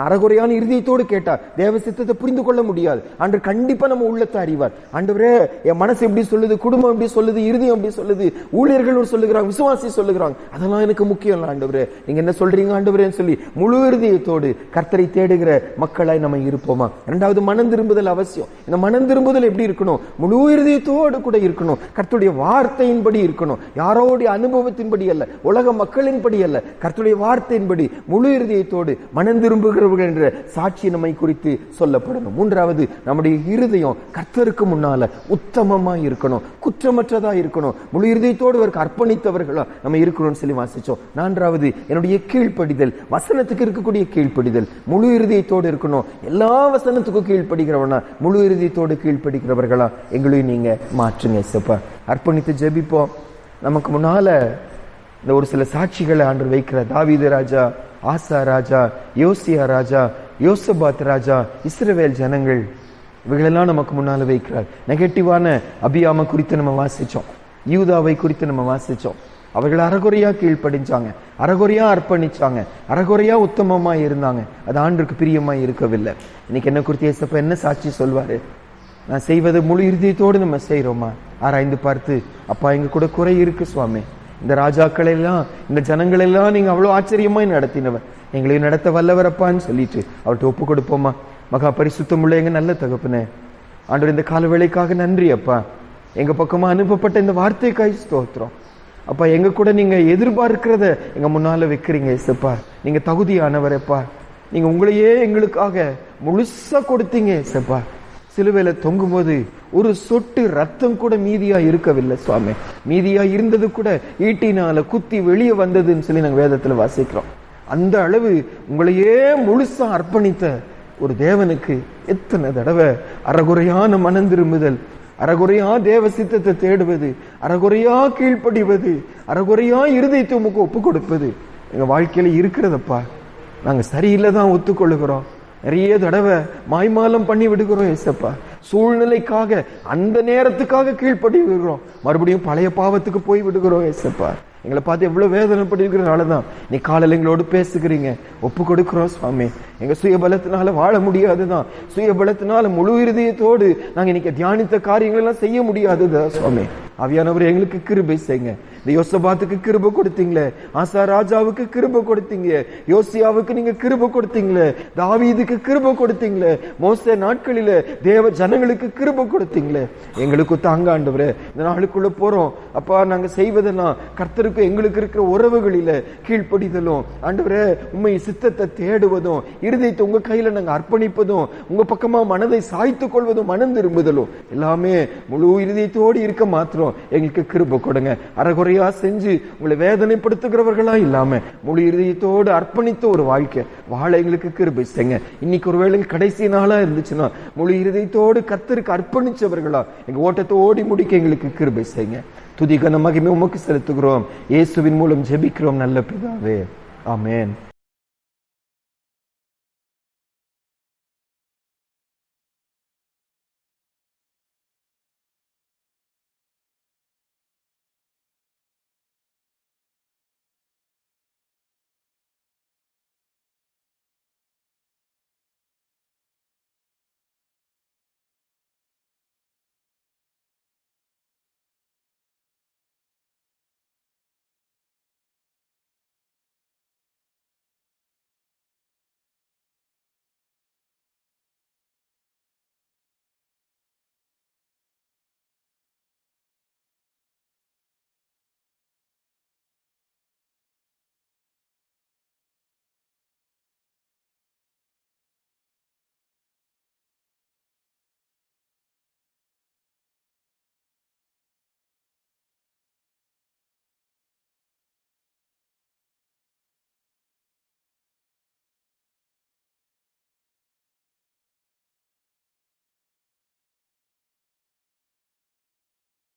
அறகுறையான இருதயத்தோடு கேட்டா தேவ சித்தத்தை புரிந்து கொள்ள முடியாது. ஆண்டவர் கண்டிப்பா நம்ம உள்ளத்தை அறிவார். ஆண்டவரே என் மனசு எப்படி சொல்லுது, குடும்பம் எப்படி சொல்லுது, இருதயம் எப்படி சொல்லுது, ஊழியர்கள் சொல்லுகிறாங்க, விசுவாசி சொல்லுகிறாங்க, அதெல்லாம் எனக்கு முக்கியம் இல்லை ஆண்டவரே, நீங்க என்ன சொல்றீங்க ஆண்டவரேன்னு சொல்லி முழு இருதயத்தோடு கர்த்தரை தேடுகிற மக்களாய் நம்ம இருப்போமா? 2வது மனம் திரும்புதல் அவசியம். இந்த மனம் திரும்புதல் எப்படி இருக்கணும்? முழு இருதயத்தோடு கூட இருக்கணும், கர்த்தருடைய வார்த்தையின்படி இருக்கணும், யாரோடைய அனுபவத்தின்படி அல்ல, உலக மக்களின்படி அல்ல, கர்த்தருடைய வார்த்தையின்படி முழு இருதயத்தோடு மனம் திரும்புகிற என்ற சாட்சி நம்மை குறித்து சொல்லப்படணும். 3வது நம்முடைய இருதயம் கர்த்தருக்கு முன்னால உத்தமமா இருக்கணும், குற்றமற்றதா இருக்கணும், முழு இருதயத்தோடு அர்ப்பணித்தவர்களா நம்ம இருக்கணும்னு சொல்லி வாசிச்சோம். 4வது என்னுடைய கீழ்ப்படிதல், வசனத்துக்கு இருக்கக்கூடிய கீழ்ப்படிதல் முழு இருதயத்தோடு இருக்கணும். எல்லா வசனத்துக்கும் கீழ்ப்படுகிறவனா முழு இருதயத்தோடு கீழ்ப்படுகிறவர்களா எங்களையும் நீங்க மாற்றுங்க இயேசுப்பா. அர்ப்பணித்து ஜெபிப்போம். நமக்கு முன்னால இந்த ஒரு சில சாட்சிகளை ஆண்டவர் வைக்கிற தாவீது ராஜா, ஆசா ராஜா, யோசியா ராஜா, யோசபாத் ராஜா, இஸ்ரவேல் ஜனங்கள், இவைகளெல்லாம் நமக்கு முன்னால வைக்கிறார். நெகட்டிவான அபியாம குறித்து நம்ம வாசிச்சோம், யூதாவை குறித்து நம்ம வாசிச்சோம். அவர்கள் அறகுறையா கீழ்ப்படிஞ்சாங்க, அறகுறையா அர்ப்பணிச்சாங்க, அறகுறையா உத்தமமா இருந்தாங்க. அது ஆண்டவருக்கு பிரியமா இருக்கவில்லை. இன்னைக்கு என்ன குறித்து ஏசப்பா என்ன சாட்சி சொல்வாரு? நான் செய்வது முழு இருதயத்தோடு நம்ம செய்யறோமா? ஆராய்ந்து பார்த்து, அப்பா எங்க கூட குறை இருக்கு சுவாமி, இந்த ராஜாக்கள் எல்லாம் இந்த ஜனங்கள் எல்லாம் நீங்க அவ்வளவு ஆச்சரியமாய் நடத்தினவர், எங்களையும் நடத்த வல்லவரப்பான்னு சொல்லிட்டு அவர்கிட்ட ஒப்பு கொடுப்போமா? மகா பரிசுத்தமுள்ள எங்க நல்ல தகப்பனே, ஆண்டவர் இந்த கால வேளைக்காக நன்றி அப்பா. எங்க பக்கமா அனுப்பப்பட்ட இந்த வார்த்தைக்காய் ஸ்தோத்திரம் அப்பா. எங்க கூட நீங்க எதிர்பார்க்கிறத எங்க முன்னால வைக்கிறீங்க இயேசுப்பா. நீங்க தகுதியானவரப்பா. நீங்க உங்களையே எங்களுக்காக முழுசா கொடுத்தீங்க இயேசுப்பா. சிலுவையில தொங்கும் போது ஒரு சொட்டு ரத்தம் கூட மீதியா இருக்கவில்லை சுவாமி. மீதியா இருந்தது கூட ஈட்டினால குத்தி வெளியே வந்ததுன்னு சொல்லி நாங்க வேதத்துல வாசிக்கிறோம். அந்த அளவு உங்களையே முழுசா அர்ப்பணித்த ஒரு தேவனுக்கு எத்தனை தடவை அறகுறையான மனம் திரும்புதல், அறகுறையா தேவ சித்தத்தை தேடுவது, அறகுறையா கீழ்ப்படிவது, அறகுறையா இருதயத்தை உமக்கு ஒப்பு கொடுப்பது எங்க வாழ்க்கையில இருக்கிறதப்பா. நாங்க சரியில்லைதான் ஒத்துக்கொள்ளுகிறோம். நிறைய தடவை மாய்மாலம் பண்ணி விடுகிறோம் ஏசப்பா. சூழ்நிலைக்காக அந்த நேரத்துக்காக கீழ்ப்படி விடுகிறோம், மறுபடியும் பழைய பாவத்துக்கு போய் விடுகிறோம் ஏசப்பா. எங்களை பார்த்து எவ்வளவு வேதனைப்படுகிறனாலதான் நீ காலையில் எங்களோடு பேசுகிறீங்க. ஒப்பு கொடுக்கிறோம் சுவாமி. எங்க சுயபலத்தினால வாழ முடியாதுதான், சுயபலத்தினால முழு இருதயத்தோடு நாங்க இன்னைக்கு தியானித்த காரியங்கள் எல்லாம் செய்ய முடியாதுதான் சுவாமி. ஆவியானவர் எங்களுக்கு கிருபை செய்யுங்க. இந்த யோசபாத்துக்கு கிருபை கொடுத்தீங்களே, ஆசா ராஜாவுக்கு கிருபை கொடுத்தீங்க, யோசியாவுக்கு நீங்க கிருபை கொடுத்தீங்களே, தாவீதுக்கு கிருபை கொடுத்தீங்களே, மோசே நாட்களில தேவ ஜனங்களுக்கு கிருபை கொடுத்தீங்களே, எங்களுக்கு தாங்க ஆண்டவரே. இந்த நாளுக்குள்ள போறோம் அப்பா, நாங்க செய்வதெல்லாம் கர்த்தருக்கு எங்களுக்கு இருக்கிற உறவுகளில கீழ்ப்படிதலும், ஆண்டவரே உண்மை சித்தத்தை தேடுவதும், இருதயத்தை உங்க கையில நாங்க அர்ப்பணிப்பதும், உங்க பக்கமா மனதை சாய்த்துக் கொள்வதும், மனம் திரும்புதலும் எல்லாமே முழு இருதயத்தோடு இருக்க மாத்திரம் எங்களுக்கு கிருபை கொடுங்க. அறகுறையா செஞ்சு உங்களை வேதனைப்படுத்துகிறவர்களா இல்லாம முழு இருதயத்தோடு அர்ப்பணித்த ஒரு வாழ்க்கை வாழ எங்களுக்கு கிருபை செய்யுங்க. இன்னைக்கு ஒருவேளை கடைசி நாளா இருந்துச்சுன்னா முழு இருதயத்தோடு கர்த்தருக்கு அர்ப்பணிச்சவர்களா எங்க ஓட்டத்தை ஓடி முடிக்க எங்களுக்கு கிருபை செய்யுங்க. துதி கன மகிமை உமக்கு செலுத்துகிறோம். இயேசுவின் மூலம் ஜெபிக்கிறோம் நல்ல பிதாவே, ஆமென்.